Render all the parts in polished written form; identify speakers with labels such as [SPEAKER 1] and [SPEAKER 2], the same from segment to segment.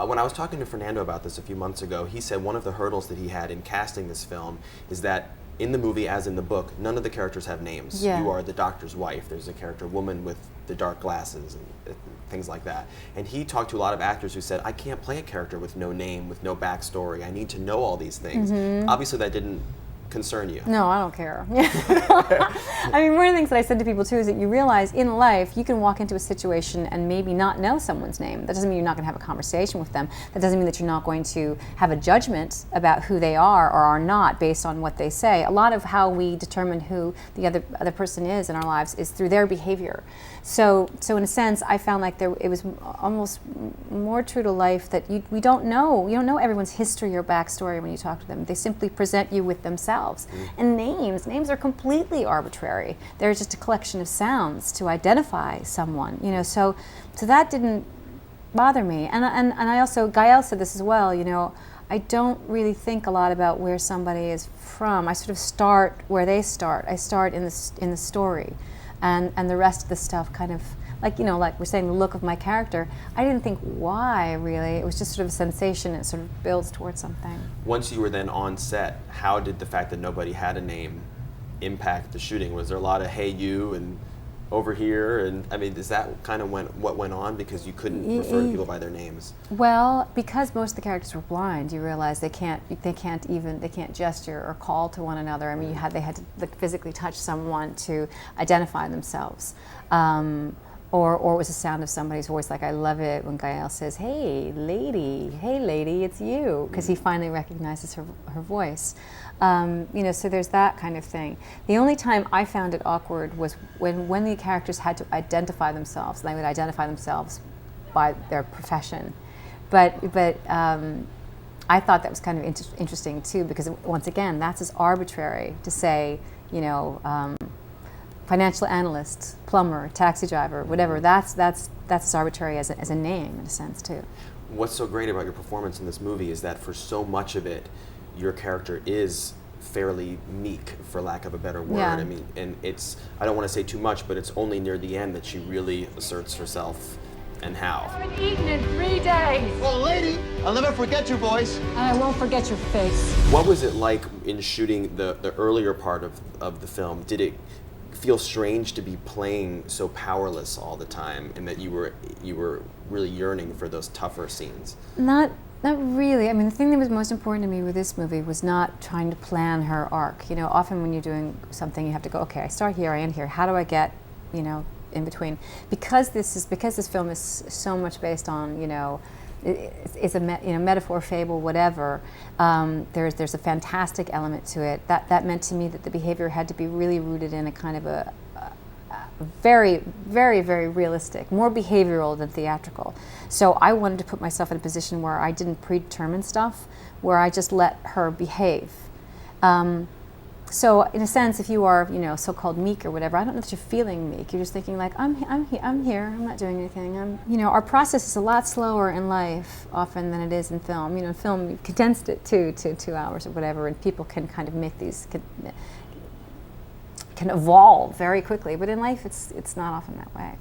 [SPEAKER 1] When I was talking to Fernando about this a few months ago, he said one of the hurdles that he had in casting this film is that in the movie, as in the book, none of the characters have names.
[SPEAKER 2] Yeah.
[SPEAKER 1] You are the doctor's wife. There's a character, woman with the dark glasses, and things like that. And he talked to a lot of actors who said, I can't play a character with no name, with no backstory. I need to know all these things. Obviously, that didn't concern you.
[SPEAKER 2] No, I don't care. I mean, one of the things that I said to people too is that you realize in life you can walk into a situation and maybe not know someone's name. That doesn't mean you're not going to have a conversation with them. That doesn't mean that you're not going to have a judgment about who they are or are not based on what they say. A lot of how we determine who the other person is in our lives is through their behavior. So in a sense, I found like it was almost more true to life that we don't know. You don't know everyone's history or backstory when you talk to them. They simply present you with themselves. And names are completely arbitrary. They're just a collection of sounds to identify someone. You know, so that didn't bother me. And I also, Gael said this as well. You know, I don't really think a lot about where somebody is from. I sort of start where they start. I start in the story. And the rest of the stuff kind of, like, you know, like we're saying, the look of my character, I didn't think why, really. It was just sort of a sensation. It sort of builds towards something.
[SPEAKER 1] Once you were then on set, how did the fact that nobody had a name impact the shooting? Was there a lot of, hey, you, and over here? And I mean, is that kind of what went on because you couldn't refer to people by their names?
[SPEAKER 2] Well, because most of the characters were blind, you realize they can't gesture or call to one another. I mean, they had to like, physically touch someone to identify themselves. Or it was the sound of somebody's voice. Like, I love it when Gael says, hey lady, it's you, because he finally recognizes her voice. You know, so there's that kind of thing. The only time I found it awkward was when the characters had to identify themselves. They would identify themselves by their profession. But I thought that was kind of interesting too, because once again, that's as arbitrary to say, you know, financial analyst, plumber, taxi driver, whatever. That's as arbitrary as a name in a sense too.
[SPEAKER 1] What's so great about your performance in this movie is that for so much of it, your character is fairly meek, for lack of a better word.
[SPEAKER 2] Yeah.
[SPEAKER 1] I mean, and I don't want to say too much, but it's only near the end that she really asserts herself and how.
[SPEAKER 3] I haven't eaten in 3 days.
[SPEAKER 4] Well, lady, I'll never forget your voice.
[SPEAKER 3] And I won't forget your face.
[SPEAKER 1] What was it like in shooting the earlier part of the film? Did it feel strange to be playing so powerless all the time, and that you were really yearning for those tougher scenes?
[SPEAKER 2] Not really. I mean, the thing that was most important to me with this movie was not trying to plan her arc. You know, often when you're doing something, you have to go, okay, I start here, I end here. How do I get, you know, in between? Because this film is so much based on, you know, it's a metaphor, fable, whatever. There's a fantastic element to it. That meant to me that the behavior had to be really rooted in a kind of a very, very, very realistic, more behavioral than theatrical. So I wanted to put myself in a position where I didn't predetermine stuff, where I just let her behave. So in a sense, if you are, you know, so-called meek or whatever, I don't know that you're feeling meek. You're just thinking like, I'm here. I'm not doing anything. You know, our process is a lot slower in life often than it is in film. You know, in film, we condensed it to 2 hours or whatever, and people can kind of make these can evolve very quickly. But in life, it's not often that way.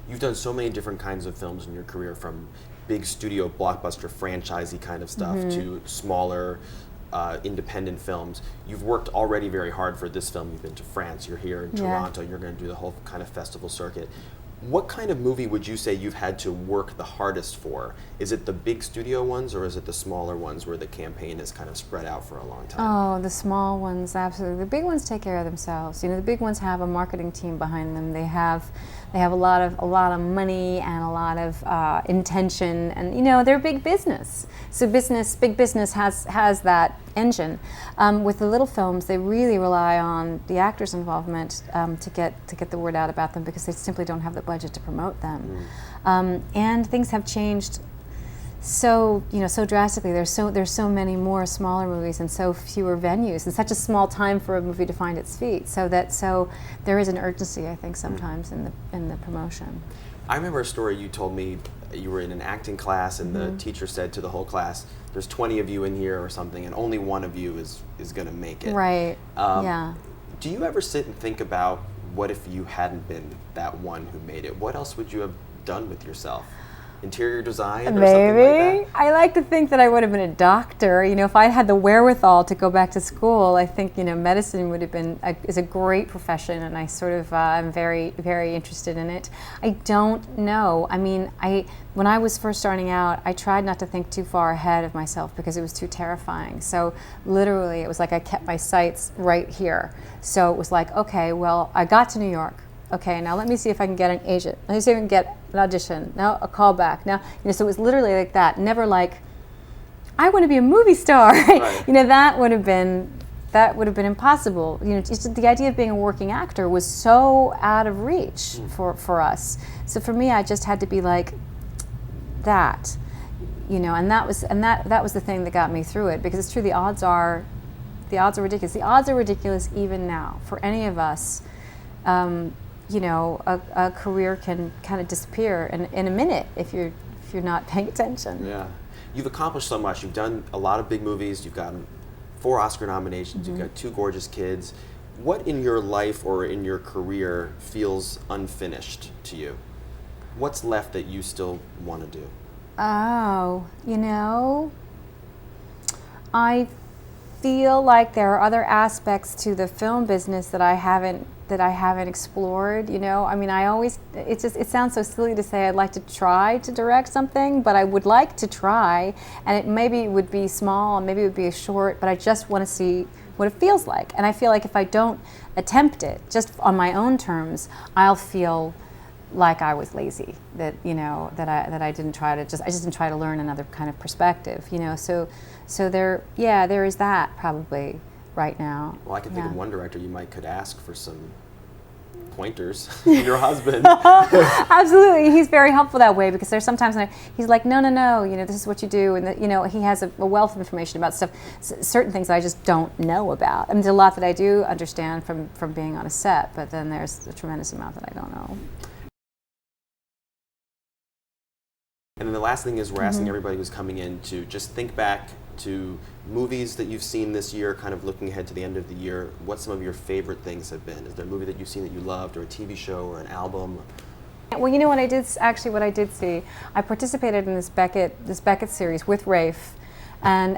[SPEAKER 1] You've done so many different kinds of films in your career, from big studio blockbuster franchisey kind of stuff to smaller independent films. You've worked already very hard for this film. You've been to France, you're here in Toronto, you're going to do the whole kind of festival circuit. What kind of movie would you say you've had to work the hardest for? Is it the big studio ones, or is it the smaller ones where the campaign is kind of spread out for a long time?
[SPEAKER 2] Oh, the small ones, absolutely. The big ones take care of themselves. You know, the big ones have a marketing team behind them. They have a lot of money and a lot of intention, and you know, they're big business. So big business has that engine. With the little films, they really rely on the actors' involvement to get the word out about them, because they simply don't have the budget to promote them. And things have changed so drastically. There's so many more smaller movies and so fewer venues, and such a small time for a movie to find its feet. So there is an urgency, I think, sometimes in the promotion.
[SPEAKER 1] I remember a story you told me. You were in an acting class, and the teacher said to the whole class, "There's 20 of you in here or something, and only one of you is going to make it."
[SPEAKER 2] Right. Yeah.
[SPEAKER 1] Do you ever sit and think about what if you hadn't been that one who made it? What else would you have done with yourself? Interior design or something like that?
[SPEAKER 2] I like to think that I would have been a doctor. If I had the wherewithal to go back to school, I think medicine would have been is a great profession, and I sort of am very, very interested in it. I don't know. When I was first starting out, I tried not to think too far ahead of myself because it was too terrifying. So literally, it was like I kept my sights right here. So it was like, okay, well, I got to New York. Okay, now let me see if I can get an agent. Let me see if I can get an audition. Now a call back. Now, so it was literally like that. Never like, I want to be a movie star.
[SPEAKER 1] Right.
[SPEAKER 2] That would have been impossible. Just the idea of being a working actor was so out of reach for us. So for me, I just had to be like that, and that was the thing that got me through it. Because it's true, the odds are ridiculous. The odds are ridiculous even now for any of us. A career can kind of disappear in a minute if you're not paying attention.
[SPEAKER 1] Yeah. You've accomplished so much. You've done a lot of big movies. You've gotten 4 Oscar nominations. You've got 2 gorgeous kids. What in your life or in your career feels unfinished to you? What's left that you still want to do?
[SPEAKER 2] Oh, I feel like there are other aspects to the film business that I haven't explored. It sounds so silly to say I'd like to try to direct something, but I would like to try, and maybe it would be small and maybe it would be a short, but I just want to see what it feels like. And I feel like if I don't attempt it just on my own terms, I'll feel like I was lazy, that I didn't try to I just didn't try to learn another kind of perspective, so there is that probably right now.
[SPEAKER 1] Well, I can think of one director you could ask for some pointers. Your husband.
[SPEAKER 2] Absolutely, he's very helpful that way, because there's sometimes he's like, no, this is what you do, and he has a wealth of information about stuff, certain things that I just don't know about. There's a lot that I do understand from being on a set, but then there's a tremendous amount that I don't know.
[SPEAKER 1] And then the last thing is we're asking everybody who's coming in to just think back to movies that you've seen this year, kind of looking ahead to the end of the year. What some of your favorite things have been? Is there a movie that you've seen that you loved, or a TV show, or an album?
[SPEAKER 2] Well, what I did see, I participated in this Beckett series with Rafe, and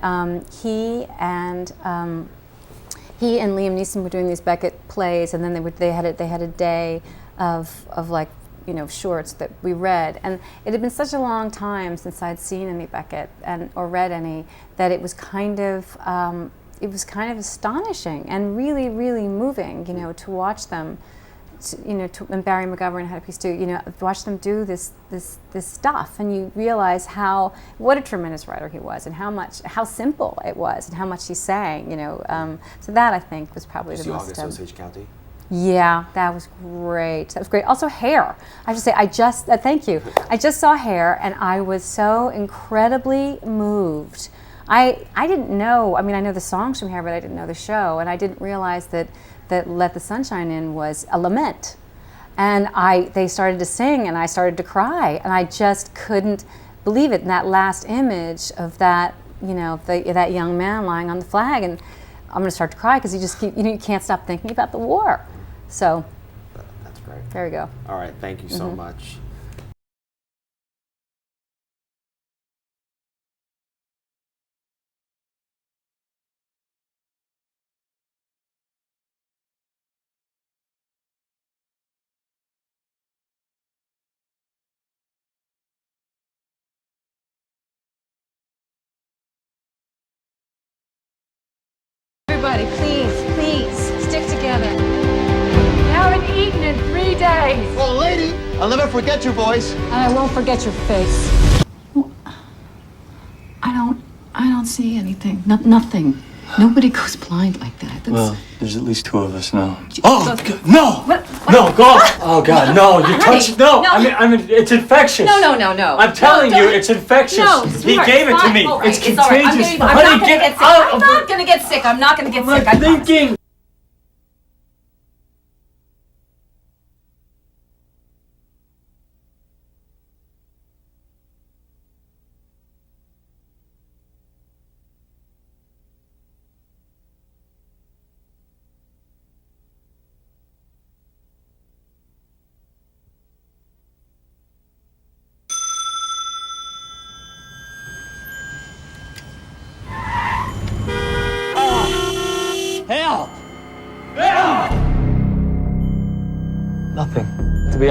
[SPEAKER 2] he and Liam Neeson were doing these Beckett plays, and then they had a day of like, shorts that we read, and it had been such a long time since I'd seen any Beckett or read any, that it was kind of astonishing and really, really moving, to watch them, and Barry McGovern had a piece too, watch them do this stuff, and you realize what a tremendous writer he was, and how simple it was, and how much he sang, so that I think was probably the most.
[SPEAKER 1] August Osage County?
[SPEAKER 2] Yeah, that was great. Also, Hair. I have to say, thank you. I just saw Hair, and I was so incredibly moved. I didn't know. I know the songs from Hair, but I didn't know the show, and I didn't realize that Let the Sunshine In was a lament. And they started to sing, and I started to cry, and I just couldn't believe it. And that last image of that, that young man lying on the flag, and I'm going to start to cry because you can't stop thinking about the war. So
[SPEAKER 1] that's great.
[SPEAKER 2] There we go.
[SPEAKER 1] All right, thank you so much.
[SPEAKER 3] Everybody, please, stick together. You haven't eaten in 3 days.
[SPEAKER 4] Oh, lady, I'll never forget your voice.
[SPEAKER 3] And I won't forget your face.
[SPEAKER 5] Well, I don't see anything. Nothing. Nobody goes blind like that.
[SPEAKER 6] Well, there's at least 2 of us now.
[SPEAKER 5] Oh,
[SPEAKER 6] God, no!
[SPEAKER 5] What?
[SPEAKER 6] No, God! Oh, God, no! You touched... No!
[SPEAKER 5] No.
[SPEAKER 6] I mean, it's infectious.
[SPEAKER 5] No.
[SPEAKER 6] I'm telling you, it's infectious.
[SPEAKER 5] No,
[SPEAKER 6] He
[SPEAKER 5] sweetheart,
[SPEAKER 6] gave it to me.
[SPEAKER 5] All right,
[SPEAKER 6] It's
[SPEAKER 5] all right.
[SPEAKER 6] contagious.
[SPEAKER 5] I'm not gonna get sick. I'm not gonna get sick. I'm not gonna get sick. I
[SPEAKER 6] I'm
[SPEAKER 5] promise.
[SPEAKER 6] thinking.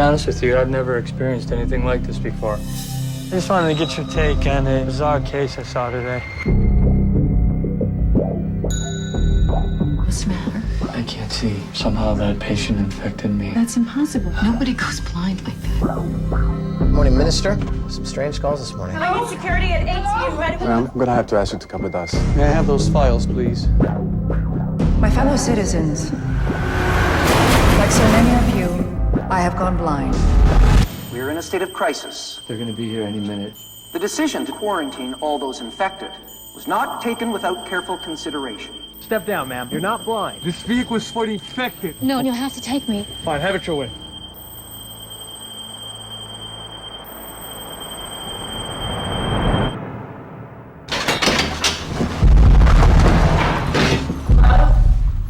[SPEAKER 6] honest with you, I've never experienced anything like this before. I just wanted to get your take on a bizarre case I saw today.
[SPEAKER 5] What's the matter?
[SPEAKER 6] I can't see. Somehow that patient infected me.
[SPEAKER 5] That's impossible. Nobody goes blind like that.
[SPEAKER 4] Morning, Minister. Some strange calls this morning.
[SPEAKER 3] I need security at 18, ready?
[SPEAKER 7] I'm gonna have to ask you to come with us.
[SPEAKER 8] May I have those files, please?
[SPEAKER 9] My fellow citizens, like so many of you, I have gone blind.
[SPEAKER 10] We are in a state of crisis.
[SPEAKER 6] They're gonna be here any minute.
[SPEAKER 10] The decision to quarantine all those infected was not taken without careful consideration.
[SPEAKER 6] Step down, ma'am. You're not blind. This vehicle was for the infected.
[SPEAKER 3] No, you'll have to take me.
[SPEAKER 6] Fine, have it your way.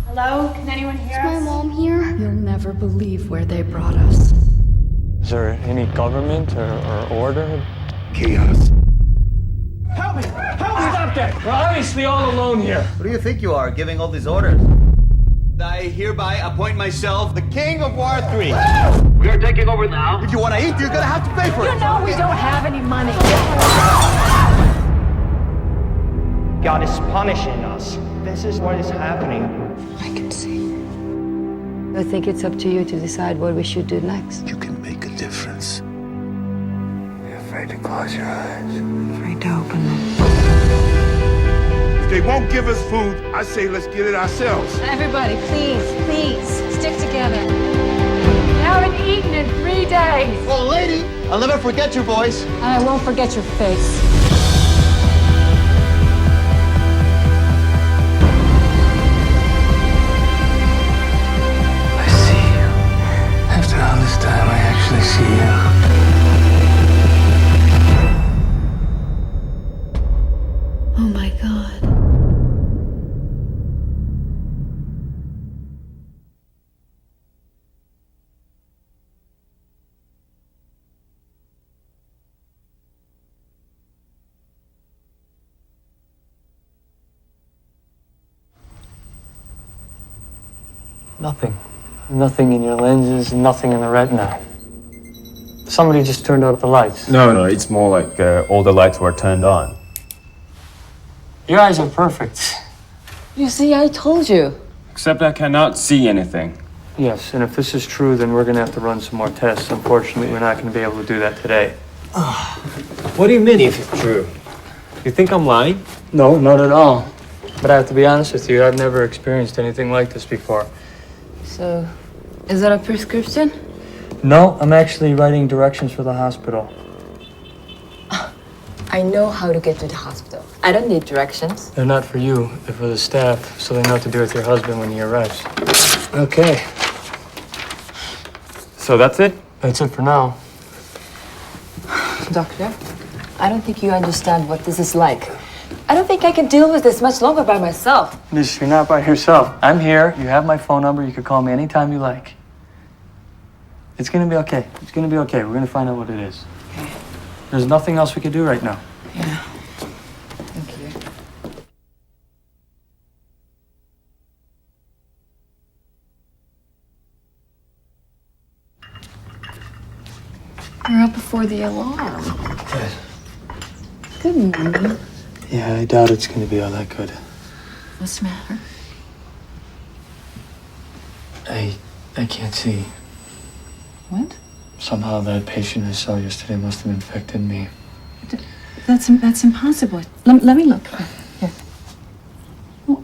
[SPEAKER 3] Hello? Can anyone hear us?
[SPEAKER 5] Mom here? You'll never believe where they brought us.
[SPEAKER 6] Is there any government or order?
[SPEAKER 4] Chaos.
[SPEAKER 6] Help me! Help me! Stop that! We're obviously all alone here.
[SPEAKER 4] Who do you think you are, giving all these orders? I hereby appoint myself the King of War 3.
[SPEAKER 10] We are taking over now.
[SPEAKER 4] If you want to eat, you're gonna have to pay for it.
[SPEAKER 3] You know we don't have any money.
[SPEAKER 11] God is punishing us. This is what is happening.
[SPEAKER 5] I can see.
[SPEAKER 9] I think it's up to you to decide what we should do next.
[SPEAKER 4] You can make a difference.
[SPEAKER 6] You're afraid to close your eyes.
[SPEAKER 9] Afraid to open them.
[SPEAKER 12] If they won't give us food, I say let's get it ourselves.
[SPEAKER 3] Everybody, please, stick together. You haven't eaten in 3 days.
[SPEAKER 4] Oh, lady, I'll never forget your voice.
[SPEAKER 2] And I won't forget your face.
[SPEAKER 6] I see you. After all this time, I actually see you.
[SPEAKER 5] Oh my God.
[SPEAKER 6] Nothing. Nothing in your lenses, nothing in the retina. Somebody just turned out the lights.
[SPEAKER 7] No, it's more like all the lights were turned on.
[SPEAKER 6] Your eyes are perfect.
[SPEAKER 9] You see, I told you.
[SPEAKER 7] Except I cannot see anything.
[SPEAKER 6] Yes, and if this is true, then we're gonna have to run some more tests. Unfortunately, we're not gonna be able to do that today.
[SPEAKER 11] What do you mean if it's true? You think I'm lying?
[SPEAKER 6] No, not at all. But I have to be honest with you, I've never experienced anything like this before.
[SPEAKER 9] So, is that a prescription?
[SPEAKER 6] No, I'm actually writing directions for the hospital.
[SPEAKER 9] I know how to get to the hospital. I don't need directions.
[SPEAKER 6] They're not for you, they're for the staff, so they know what to do with your husband when he arrives. Okay.
[SPEAKER 7] So that's it?
[SPEAKER 6] That's it for now.
[SPEAKER 9] Doctor, I don't think you understand what this is like. I don't think I can deal with this much longer by myself.
[SPEAKER 6] Miss, you're not by yourself. I'm here, you have my phone number, you can call me anytime you like. It's gonna be okay. It's gonna be okay. We're gonna find out what it is.
[SPEAKER 9] Okay.
[SPEAKER 6] There's nothing else we can do right now.
[SPEAKER 9] Yeah. Thank you. You're up before the alarm.
[SPEAKER 6] Yes.
[SPEAKER 9] Good morning.
[SPEAKER 6] Yeah, I doubt it's gonna be all that good.
[SPEAKER 5] What's the matter?
[SPEAKER 6] I can't see.
[SPEAKER 5] What?
[SPEAKER 6] Somehow that patient I saw yesterday must have infected me.
[SPEAKER 5] That's impossible. Let me look. Here. Well,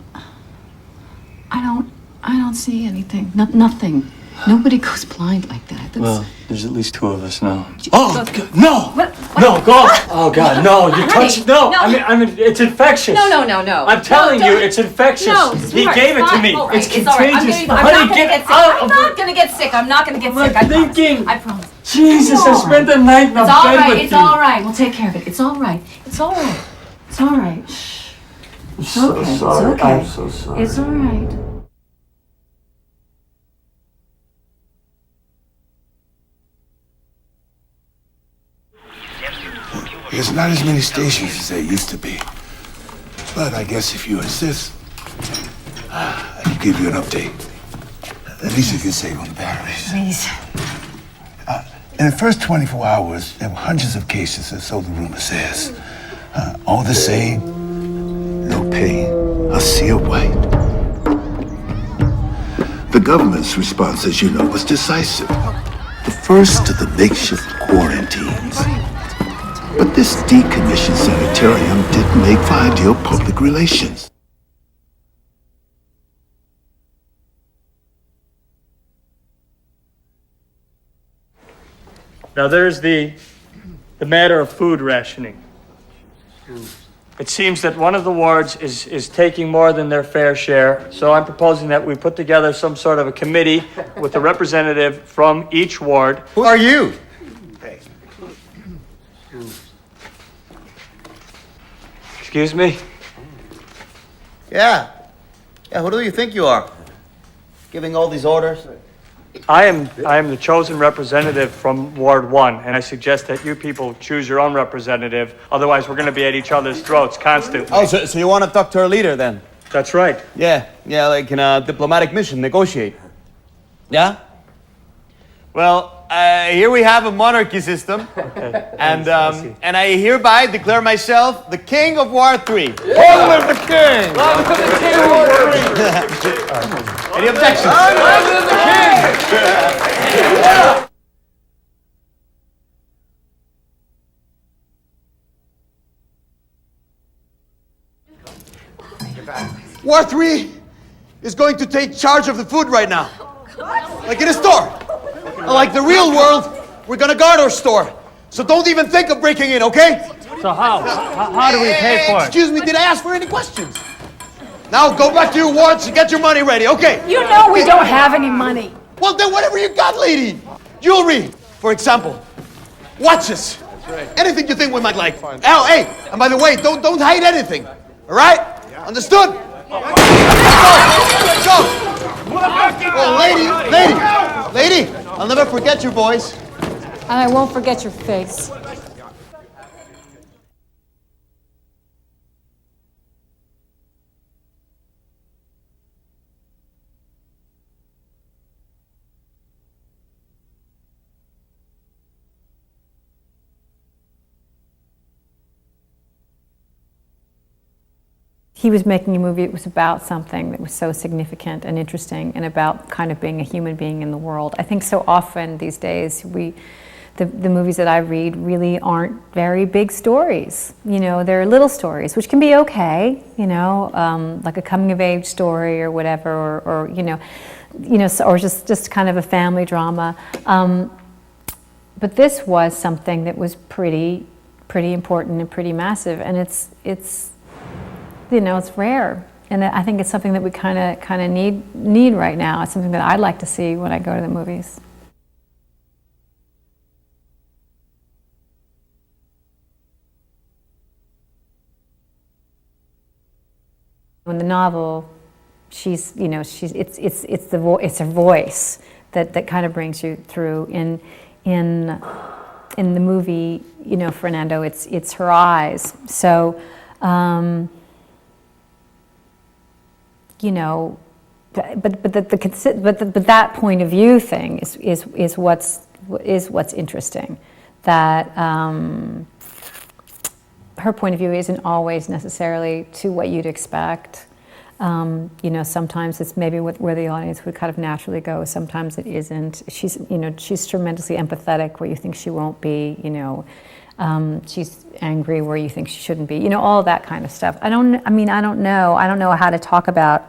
[SPEAKER 5] I don't see anything. Nothing. Nobody goes blind like that.
[SPEAKER 6] Well, there's at least 2 of us now.
[SPEAKER 11] Oh, God, no! No, go! Oh, God, no, you touched, no! I mean, it's infectious.
[SPEAKER 3] No.
[SPEAKER 11] I'm telling you, it's infectious.
[SPEAKER 3] No,
[SPEAKER 11] He gave it to me.
[SPEAKER 3] All right,
[SPEAKER 11] It's
[SPEAKER 3] all right.
[SPEAKER 11] contagious.
[SPEAKER 3] I'm not gonna get sick. I'm not gonna get sick. I'm not gonna get sick. I promise.
[SPEAKER 11] thinking.
[SPEAKER 3] I promise.
[SPEAKER 6] Jesus, I spent the night in the
[SPEAKER 3] It's all
[SPEAKER 6] bed
[SPEAKER 3] right.
[SPEAKER 6] with
[SPEAKER 3] It's
[SPEAKER 6] you.
[SPEAKER 3] all right. We'll take care of it. It's all right. It's all right. It's all right. Shh.
[SPEAKER 6] I'm so
[SPEAKER 3] okay, it's
[SPEAKER 6] sorry.
[SPEAKER 3] okay.
[SPEAKER 6] I'm so sorry.
[SPEAKER 3] It's all right.
[SPEAKER 12] There's not as many stations as there used to be. But I guess if you insist, I can give you an update. At least you can save on the batteries.
[SPEAKER 3] Please.
[SPEAKER 12] In the first 24 hours, there were hundreds of cases, and so the rumor says. All the same, no pain, a sea of white. The government's response, as you know, was decisive. The first of the makeshift quarantines. But this decommissioned sanitarium didn't make for ideal public relations.
[SPEAKER 6] Now there's the matter of food rationing. It seems that one of the wards is taking more than their fair share, so I'm proposing that we put together some sort of a committee with a representative from each ward.
[SPEAKER 4] Who are you?
[SPEAKER 6] Excuse me?
[SPEAKER 4] Yeah. Yeah, who do you think you are? Giving all these orders?
[SPEAKER 6] I am the chosen representative from Ward 1, and I suggest that you people choose your own representative. Otherwise, we're going to be at each other's throats constantly.
[SPEAKER 4] Oh, so you want to talk to our leader then?
[SPEAKER 6] That's right.
[SPEAKER 4] Yeah, like in a diplomatic mission, negotiate. Yeah? Well, here we have a monarchy system, and I hereby declare myself the king of Ward 3. Long live the king! Long live the king of Ward 3! Any objections? Long live the king! Ward 3 is going to take charge of the food right now. Like in a store. Like the real world, we're gonna guard our store. So don't even think of breaking in, okay?
[SPEAKER 6] So how do we pay for it?
[SPEAKER 4] Excuse me, did I ask for any questions? Now go back to your wards and get your money ready, okay?
[SPEAKER 3] You know we don't have any money.
[SPEAKER 4] Well, then whatever you got, lady. Jewelry, for example. Watches. Anything you think we might like. Oh, hey, and by the way, don't hide anything. All right? Understood? Let's go. Oh, lady, I'll never forget you, boys.
[SPEAKER 3] And I won't forget your face.
[SPEAKER 2] He was making a movie that was about something that was so significant and interesting and about kind of being a human being in the world. I think so often these days the movies that I read really aren't very big stories. You know, they're little stories, which can be okay, you know, like a coming of age story or whatever, or or just kind of a family drama. But this was something that was pretty important and pretty massive, and it's you know, it's rare, and I think it's something that we kind of need right now. It's something that I'd like to see when I go to the movies. In the novel, it's her voice that kind of brings you through. In the movie, you know, Fernando, it's her eyes. So. You know, but that point of view thing is what's interesting. That her point of view isn't always necessarily to what you'd expect. You know, sometimes it's maybe where the audience would kind of naturally go. Sometimes it isn't. She's tremendously empathetic where you think she won't be. You know. She's angry where you think she shouldn't be. You know, all that kind of stuff. I don't know how to talk about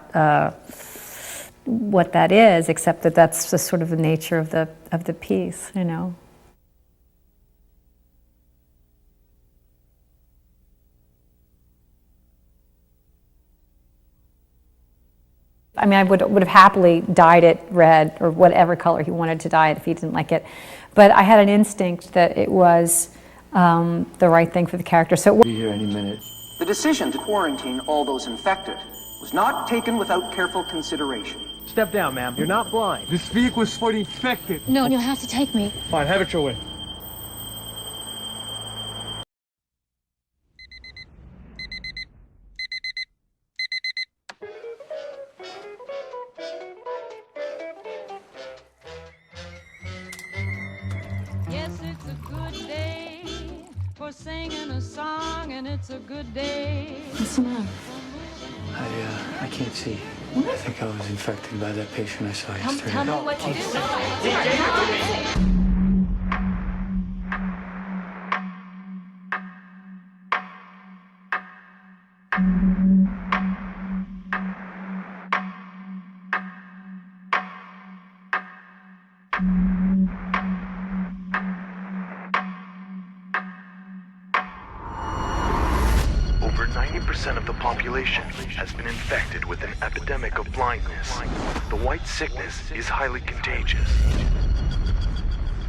[SPEAKER 2] what that is, except that that's just sort of the nature of the piece, you know. I mean, I would have happily dyed it red or whatever color he wanted to dye it if he didn't like it. But I had an instinct that it was the right thing for the character. So
[SPEAKER 6] Be here any minute.
[SPEAKER 10] The decision to quarantine all those infected was not taken without careful consideration.
[SPEAKER 11] Step down, ma'am. You're not blind. This vehicle is for the infected.
[SPEAKER 5] No, you'll have to take me.
[SPEAKER 11] Fine, have it your way.
[SPEAKER 3] Yes, for singing a song, and it's a good day.
[SPEAKER 5] What's the matter?
[SPEAKER 11] I can't see. I think I was infected by that patient I saw yesterday.
[SPEAKER 3] Tell me what to do.
[SPEAKER 13] Over 90% of the population has been infected with an epidemic of blindness. The white sickness is highly contagious.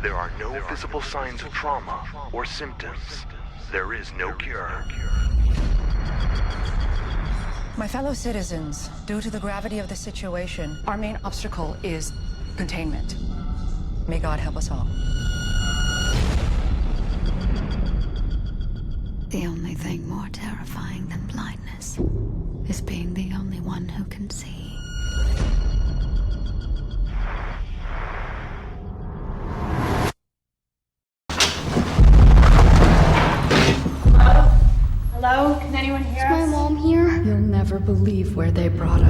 [SPEAKER 13] There are no visible signs of trauma or symptoms. There is no cure.
[SPEAKER 9] My fellow citizens, due to the gravity of the situation, our main obstacle is containment. May God help us all.
[SPEAKER 5] The only thing more terrifying than blindness is being the only one who can see.
[SPEAKER 3] Hello? Can anyone hear us?
[SPEAKER 5] Is my mom here? You'll never believe where they brought us.